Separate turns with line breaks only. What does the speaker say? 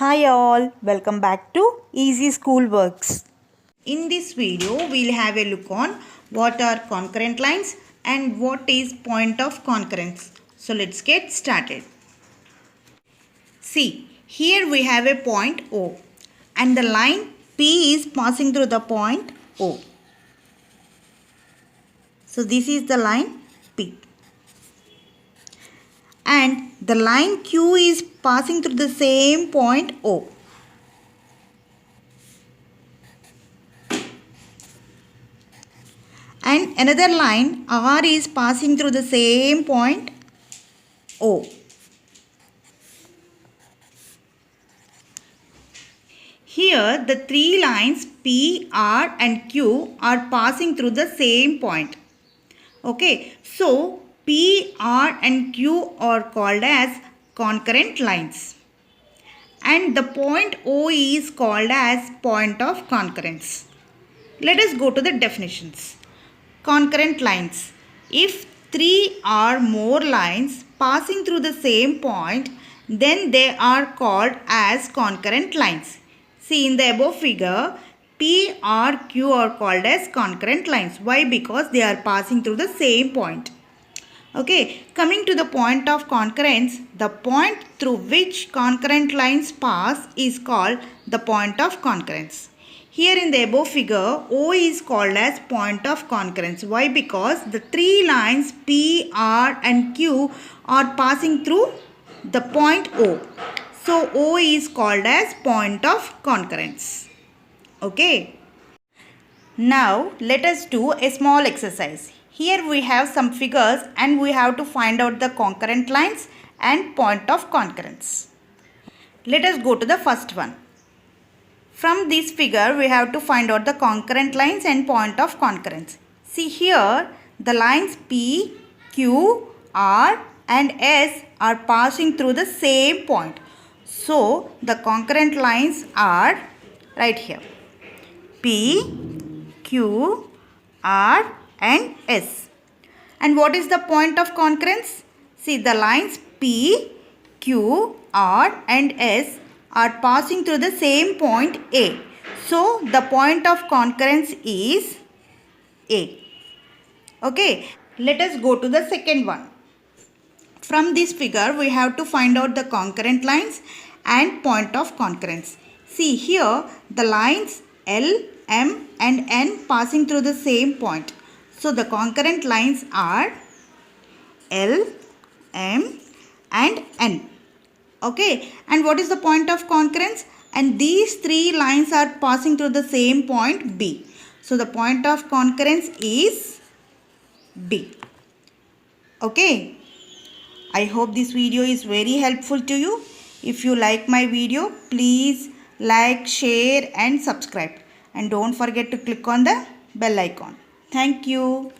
Hi all, welcome back to Eazyschoolworkz. In this video, we'll have a look on what are concurrent lines and what is point of concurrence. So let's get started. See, here we have a point O and the line P is passing through the point O. So this is the line P. And the line Q is passing through the same point O. And another line R is passing through the same point O. Here the three lines P, R and Q are passing through the same point. Okay, so P, R and Q are called as concurrent lines. And the point O is called as point of concurrence. Let us go to the definitions. Concurrent lines. If three or more lines passing through the same point, then they are called as concurrent lines. See, in the above figure, P, R, Q are called as concurrent lines. Why? Because they are passing through the same point. Okay, coming to the point of concurrence, the point through which concurrent lines pass is called the point of concurrence. Here in the above figure, O is called as point of concurrence. Why? Because the three lines P, R and Q are passing through the point O. So, O is called as point of concurrence. Okay. Now, let us do a small exercise. Here we have some figures and we have to find out the concurrent lines and point of concurrence. Let us go to the first one. From this figure, we have to find out the concurrent lines and point of concurrence. See here, the lines P, Q, R and S are passing through the same point. So, the concurrent lines are right here. P, Q, R and S. And what is the point of concurrence? See, the lines P, Q, R and S are passing through the same point A. So, the point of concurrence is A. Okay, let us go to the second one. From this figure, we have to find out the concurrent lines and point of concurrence. See here, the lines L, M and N passing through the same point. So, the concurrent lines are L, M and N. Okay, and what is the point of concurrence? And these three lines are passing through the same point B. So, the point of concurrence is B. Okay, I hope this video is very helpful to you. If you like my video, please like, share and subscribe. And don't forget to click on the bell icon. Thank you.